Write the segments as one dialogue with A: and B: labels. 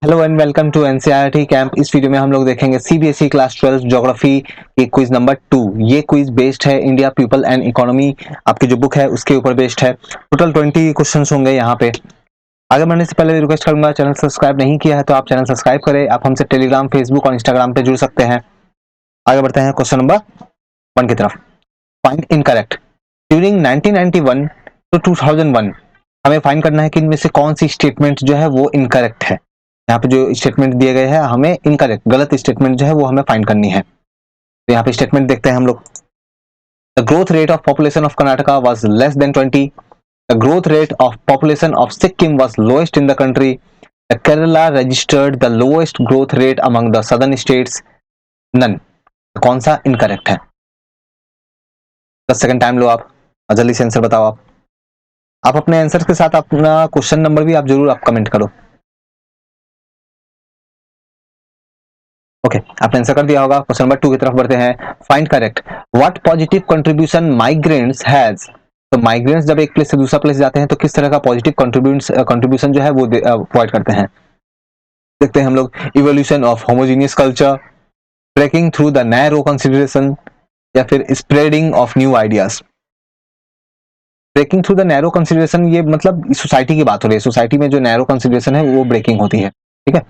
A: Hello and welcome to NCERT camp. इस video में हम लोग देखेंगे सीबीएसई क्लास 12 ज्योग्राफी की क्विज नंबर 2। ये क्विज बेस्ड है इंडिया पीपल एंड इकोनॉमी, आपकी जो बुक है उसके ऊपर बेस्ड है। टोटल 20 क्वेश्चंस होंगे यहाँ पे। आगे बढ़ने से पहले रिक्वेस्ट करूंगा, चैनल सब्सक्राइब नहीं किया है तो आप चैनल सब्सक्राइब करें। आप हमसे टेलीग्राम, फेसबुक और इंस्टाग्राम पे जुड़ सकते हैं। आगे बढ़ते हैं क्वेश्चन नंबर 1 की तरफ। Find incorrect. ड्यूरिंग 1991 टू 2001 हमें फाइंड करना है कि इनमें से कौन सी स्टेटमेंट जो है वो इनकरेक्ट है। यहाँ पे जो स्टेटमेंट दिए गए हैं हमें इनकरेक्ट, गलत स्टेटमेंट जो है वो हमें फाइंड करनी है। तो यहाँ पे स्टेटमेंट देखते हैं हम लोग। The growth rate of population of Karnataka was less than 20। The growth rate of population of Sikkim was lowest in the country. The Kerala registered the lowest growth rate among the southern states. None. कौन सा incorrect है? 10 second time लो आप और जल्दी से answer बताओ। आप अपने आंसर के साथ अपना क्वेश्चन नंबर भी आप जरूर आप कमेंट करो। ओके, आपने आंसर कर दिया होगा। क्वेश्चन नंबर 2 की तरफ बढ़ते हैं। Find correct. What positive contribution migrants has. तो माइग्रेंट्स जब एक प्लेस से दूसरा प्लेस जाते हैं तो किस तरह का पॉजिटिव कंट्रीब्यूशन जो है वो प्रोवाइड करते हैं। देखते हैं हम लोग। Evolution of homogeneous culture, breaking through the narrow consideration, या फिर spreading of new ideas. Breaking through the narrow consideration, ये मतलब सोसाइटी की बात हो रही है। सोसाइटी में जो नैरो कंसिडरेशन है वो ब्रेकिंग होती है। ठीक है,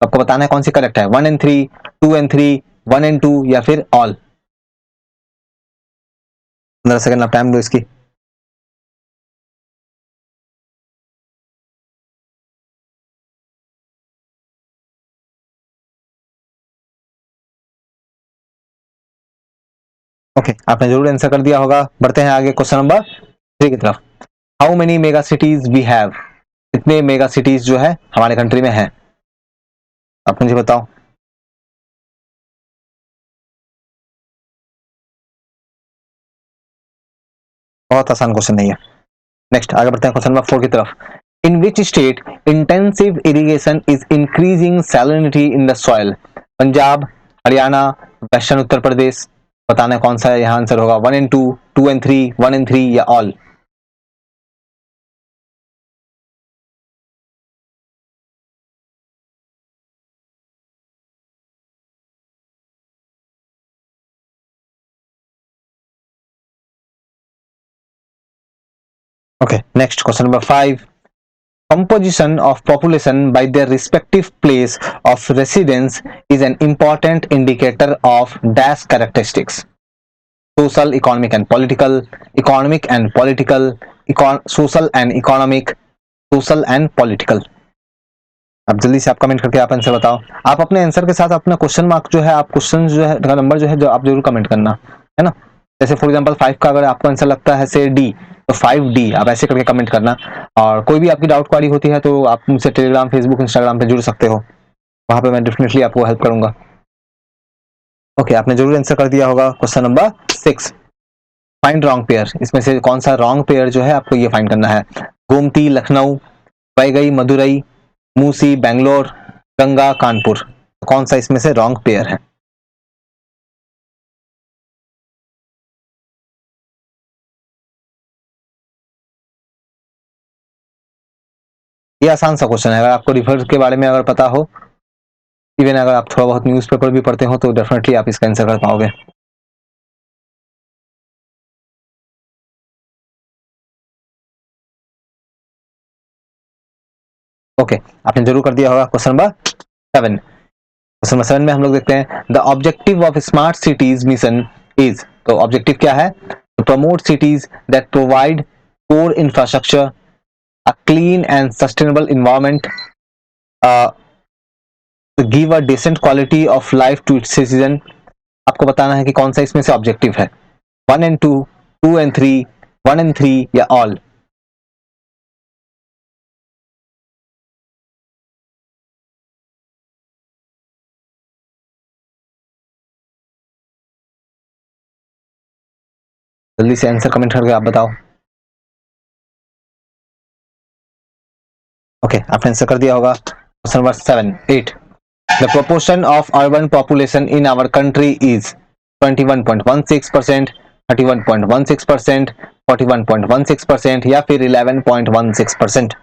A: आपको बताना है कौन सी करेक्ट है। 1 एंड 3, 2 एंड 3, 1 एंड 2, या फिर ऑल। 15 सेकंड आप टाइम दो इसकी। ओके, आपने जरूर आंसर कर दिया होगा। बढ़ते हैं आगे क्वेश्चन नंबर 3 की तरफ। How many mega cities we have. कितने मेगा सिटीज जो है हमारे कंट्री में है, आप मुझे बताओ। बहुत आसान क्वेश्चन नहीं है। नेक्स्ट आगे बढ़ते हैं क्वेश्चन नंबर 4 की तरफ। In which state intensive irrigation is increasing salinity in the soil. Punjab, Haryana, western Uttar Pradesh. बताना है कौन सा यहाँ आंसर होगा। 1 एंड 2, 2 एंड 3, 1 एंड 3, या all. Okay, next question number 5. Composition of population by their respective place of residence is an important indicator of dash characteristics. Social, economic and political, economic and political, social and economic, social and political. अब जल्दी से आप comment करके आप answer बताओ। आप अपने answer के साथ अपना क्वेश्चन मार्क जो है, आप क्वेश्चन जो है का नंबर जो है जो आप जरूर कमेंट करना है ना। जैसे फॉर एग्जांपल 5 का अगर आपको आंसर लगता है से डी, तो 5D आप ऐसे करके कमेंट करना। और कोई भी आपकी डाउट क्वारी होती है तो आप मुझसे टेलीग्राम, फेसबुक, इंस्टाग्राम पे जुड़ सकते हो। वहां पे मैं डेफिनेटली आपको हेल्प करूंगा। ओके, आपने जरूर आंसर कर दिया होगा। Question number 6। Find wrong pair. इसमें से कौन सा रॉन्ग पेयर जो है आपको ये फाइंड करना है। गोमती लखनऊ, वैगई मदुरई, मूसी बेंगलोर, गंगा कानपुर। कौन सा इसमें से रॉन्ग पेयर है? ये आसान सा क्वेश्चन है। अगर आपको रिवर के बारे में अगर पता हो, इवन अगर आप थोड़ा बहुत न्यूज़पेपर भी पढ़ते हो, तो डेफिनेटली आप इसका आंसर कर पाओगे। ओके, आपने जरूर कर दिया होगा। Question number 7। क्वेश्चन नंबर 7 में हम लोग देखते हैं। The objective of smart cities mission is. तो ऑब्जेक्टिव क्या है? To promote cities that provide core infrastructure, a clean and sustainable environment, give a decent quality of life to its citizen. आपको बताना है कि कौन सा इसमें से ऑब्जेक्टिव है। 1 एंड 2, 2 एंड 3, 1 एंड 3, या ऑल। जल्दी से आंसर कमेंट करके आप बताओ। ओके, आपने आंसर कर दिया होगा। Question number 7, 8। The proportion of urban population in our country is 21.16%, 31.16%, 41.16%, या फिर 11.16%।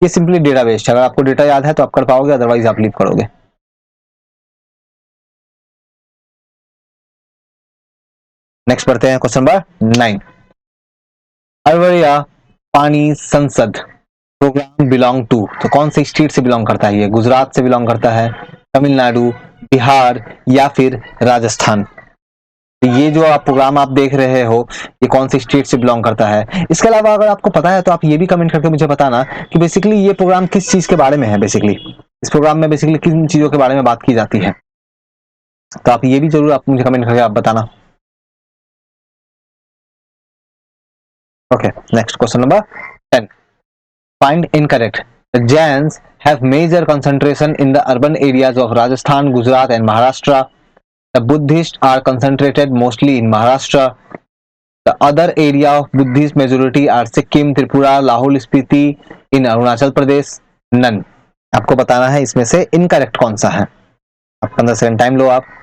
A: ये सिंपली डेटा बेस्ड है, अगर आपको डेटा याद है तो आप कर पाओगे, अदरवाइज आप लीव करोगे। नेक्स्ट पढ़ते हैं क्वेश्चन नंबर 9। अरवरिया पानी संसद प्रोग्राम बिलोंग टू, तो कौन सी स्टेट से बिलोंग करता है ये? गुजरात से बिलोंग करता है, तमिलनाडु, बिहार या फिर राजस्थान? तो ये जो आप प्रोग्राम आप देख रहे हो ये कौन सी स्टेट से बिलोंग करता है? इसके अलावा अगर आपको पता है तो आप ये भी कमेंट करके मुझे बताना कि बेसिकली ये प्रोग्राम किस चीज के बारे में है। बेसिकली इस प्रोग्राम में बेसिकली किन चीजों के बारे में बात की जाती है, तो आप ये भी जरूर आप मुझे कमेंट करके आप बताना। Okay, next question number 10। Find incorrect. The Jains have major concentration in the urban areas of Rajasthan, Gujarat and Maharashtra. The Buddhists are concentrated mostly in Maharashtra. The other area of Buddhist majority are Sikkim, Tripura, Lahore Spiti in Arunachal Pradesh. None. आपको बताना है इसमें से incorrect कौन सा है। आप 15 second time लो आप।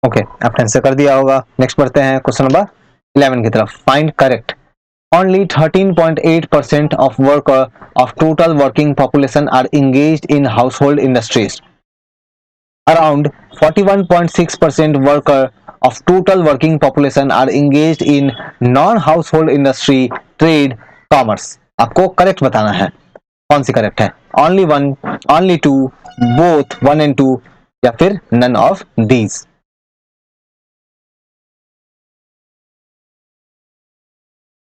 A: ओके, आपने आंसर कर दिया होगा। नेक्स्ट बढ़ते हैं क्वेश्चन नंबर 11 की तरफ। Find correct. Only 13.8% of worker of total working population are engaged in household industries. Around 41.6% worker of total working population are engaged in non-household industry, trade, commerce. आपको correct बताना है कौन C correct है। Only one, only two, both one and two या फिर none of these।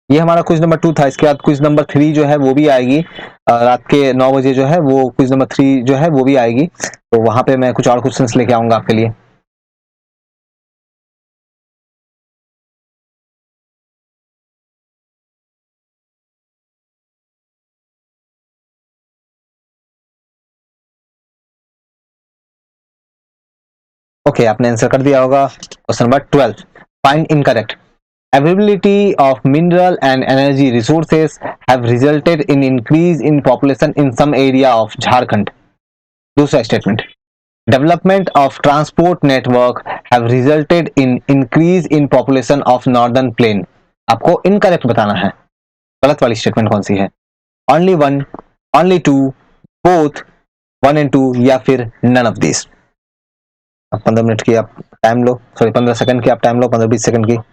A: ये हमारा quiz number 2 था। इसके बाद क्विज नंबर 3 जो है वो भी आएगी रात के 9 बजे जो है वो क्विज नंबर 3 जो है वो भी आएगी, तो वहां पे मैं कुछ और क्वेश्चंस लेके आऊंगा आपके लिए। ओके, आपने आंसर कर दिया होगा। Question number 12। Find incorrect. Availability of mineral and energy resources have resulted in increase in population in some area of Jharkhand. दूसरा statement. Development of transport network have resulted in increase in population of northern plain. आपको incorrect बताना है। गलत वाली statement कौन सी है? Only one, only two, both one and two या फिर none of these। अब 15 मिनट की आप टाइम लो, सॉरी 15 सेकंड की आप टाइम लो, 15-20 सेकंड की।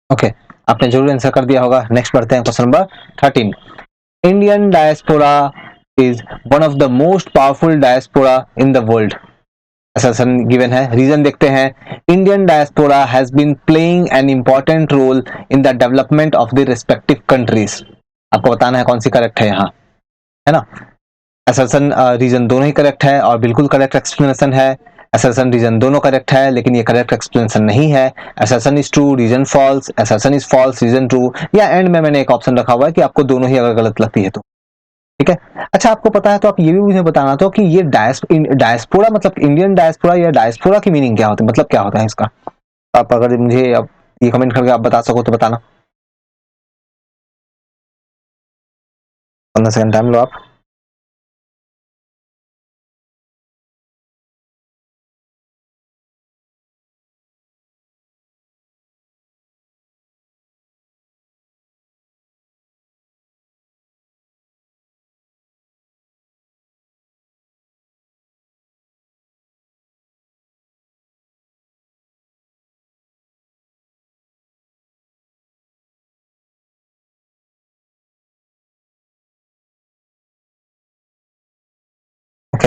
A: ओके, आपने जरूर आंसर कर दिया होगा। नेक्स्ट बढ़ते हैं question number 13। Indian diaspora is one of the most powerful diaspora in the world. Assertion given है, रीजन देखते हैं। Indian diaspora has been playing an important role in the development of the respective countries. आपको बताना है कौन C correct है यहाँ, है ना। असर्शन रीजन दोनों ही करेक्ट है और बिल्कुल करेक्ट एक्सप्लेनेशन है। असर्शन रीजन दोनों करेक्ट है लेकिन ये करेक्ट एक्सप्लेनेशन नहीं है। Assertion is true, reason false, assertion is false, reason true, या एंड में मैंने एक ऑप्शन रखा हुआ है कि आपको दोनों ही अगर गलत लगती है तो। ठीक है, अच्छा आपको पता है तो आप ये भी मुझे बताना तो कि ये डायस्पोरा मतलब इंडियन डायस्पोरा या डायस्पोरा की मीनिंग क्या होती है, मतलब क्या होता है इसका? आप अगर मुझे अब ये कमेंट करके आप बता सको तो बताना। 15 सेकंड टाइम लो आप।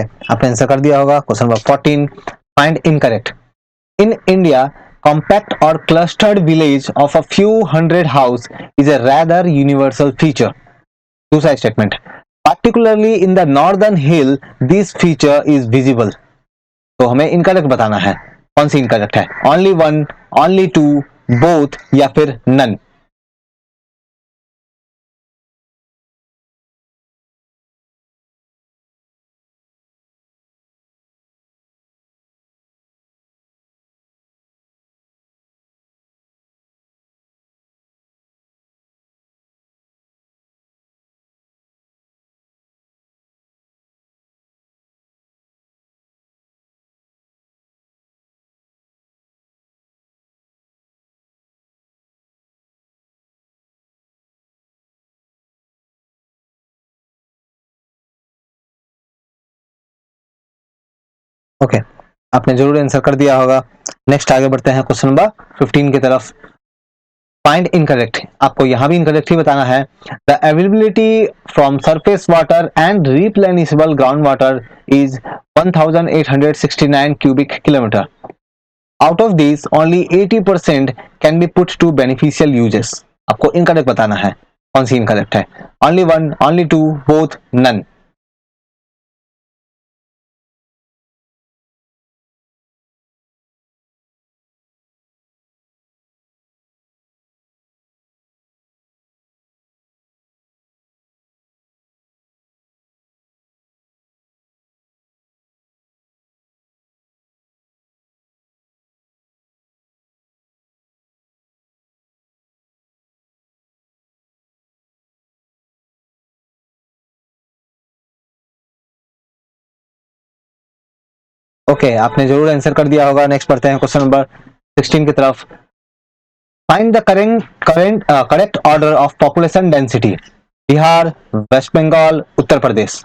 A: ओके, आपने आंसर कर दिया होगा। Question number 14, find incorrect. In India, compact or clustered village of a few hundred house is a rather universal feature. दूसरा statement, particularly in the northern hill, this feature is visible. तो हमें incorrect बताना है, कौन सी incorrect है? Only one, only two, both या फिर none? Okay, आपने जरूर आंसर कर दिया होगा। नेक्स्ट आगे बढ़ते हैं क्वेश्चन नंबर 15 की तरफ। फाइंड इनकरेक्ट, आपको यहां भी इनकरेक्ट ही बताना है। The availability from surface water and replenishable ground water is 1869 cubic kilometer. Out of these, only 80% can be put to beneficial uses. आपको इनकरेक्ट बताना है, कौन सी इनकरेक्ट है? Only one, only two, both, none. Okay, आपने जरूर answer कर दिया होगा। नेक्स्ट पढ़ते हैं क्वेश्चन नंबर 16 की तरफ। Find the correct order of population density. Bihar, West Bengal, Uttar Pradesh.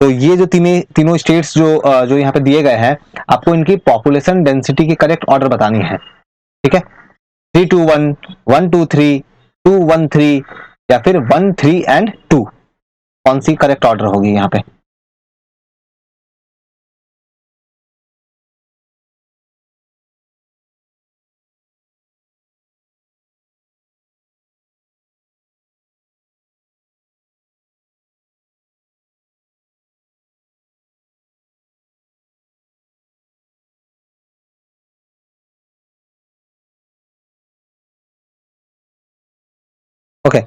A: तो ये जो तीनों स्टेट्स जो यहाँ पे दिए गए हैं, आपको इनकी पॉपुलेशन डेंसिटी की करेक्ट ऑर्डर बतानी है। ठीक है, 3-2-1, 1-2-3, 2-1-3 या फिर 1-3-2, कौन सी करेक्ट ऑर्डर होगी यहाँ पे? ओके,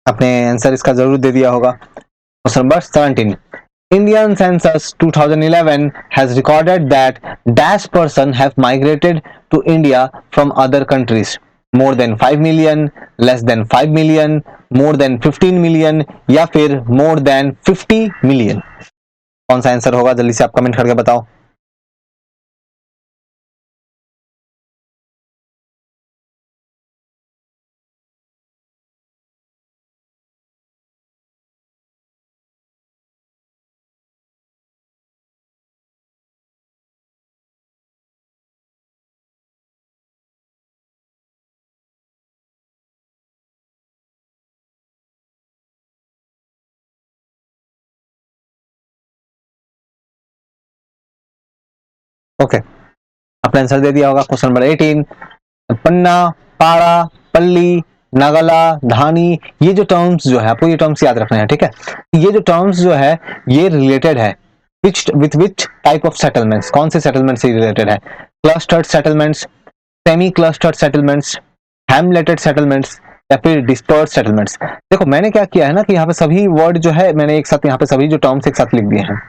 A: आपने आंसर इसका जरूर दे दिया होगा। Question number 17, Indian census 2011 has recorded that dash person have migrated to India from other countries. More than 5 million, less than 5 million, more than 15 million या फिर more than 50 million? कौन सा आंसर होगा? जल्दी से आप कमेंट करके बताओ। ओके, आपने आंसर दे दिया होगा। क्वेश्चन नंबर 18, पन्ना, पाड़ा, पल्ली, नगला, धानी, ये जो टर्म्स जो है, आपको ये टर्म्स याद रखना है। ठीक है, ये जो टर्म्स जो है ये रिलेटेड है with which type of settlements? कौन से सेटलमेंट से रिलेटेड है? Clustered settlements, semi clustered settlements, hamleted settlements या फिर डिस्पर्स सेटलमेंट्स? देखो, मैंने क्या किया है ना कि यहाँ पे सभी वर्ड जो है मैंने एक साथ, यहाँ पे सभी जो टर्म्स एक साथ लिख दिए हैं।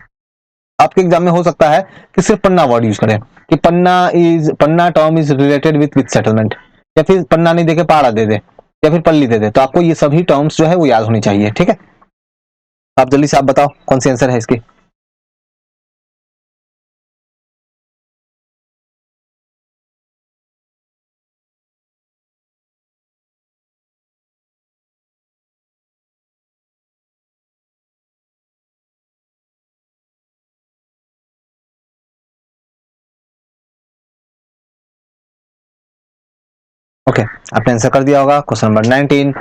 A: आपके एग्जाम में हो सकता है कि सिर्फ पन्ना वर्ड यूज करें कि panna term is related with settlement, या फिर पन्ना नहीं देके पाड़ा दे दे या फिर पल्ली दे दे। तो आपको ये सभी टर्म्स जो है वो याद होनी चाहिए। ठीक है, आप जल्दी से आप बताओ कौन सी आंसर है इसकी? ओके, आपने आंसर कर दिया होगा। Question number 19,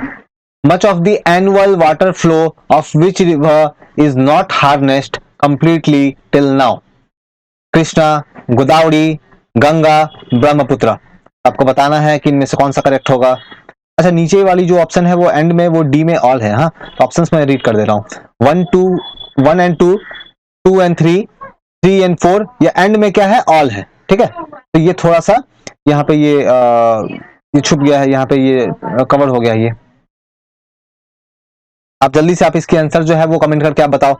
A: much of the annual water flow of which river is not harnessed completely till now? Krishna, Godavari, Ganga, Brahmaputra. आपको बताना है कि इनमें से कौन सा करेक्ट होगा। अच्छा, नीचे वाली जो ऑप्शन है वो एंड में, वो डी में ऑल है। हाँ, तो ऑप्शंस मैं रीड कर दे रहा हूँ। 1 एंड 2, 2 एंड 3, 3 एंड 4, या एंड में क्या है, ऑल है। ठीक है, तो ये थोड़ा सा यहाँ पे ये छुप गया है, यहाँ पे ये कवर हो गया। ये आप जल्दी से आप इसके आंसर जो है वो कमेंट करके आप बताओ।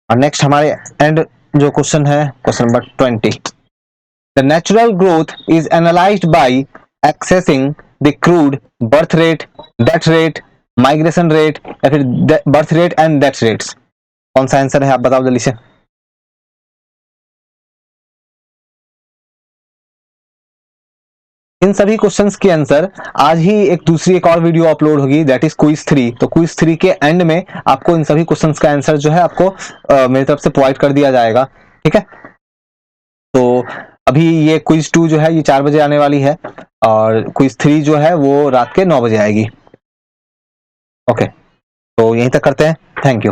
A: और नेक्स्ट हमारे एंड जो क्वेश्चन है, question number 20। The natural growth is analysed by accessing the crude birth rate, death rate, migration rate, या फिर birth rate and death rates. कौन सा आंसर है, आप बताओ जल्दी से। इन सभी क्वेश्चंस के आंसर आज ही एक और वीडियो अपलोड होगी, दैट इज क्विज 3। तो क्विज 3 के एंड में आपको इन सभी क्वेश्चंस का आंसर जो है आपको मेरी तरफ से प्रोवाइड कर दिया जाएगा। ठीक है, तो अभी ये क्विज 2 जो है ये 4 बजे आने वाली है, और क्विज 3 जो है वो रात के 9 बजे आएगी। ओके, तो यहीं तक करते हैं। Thank you.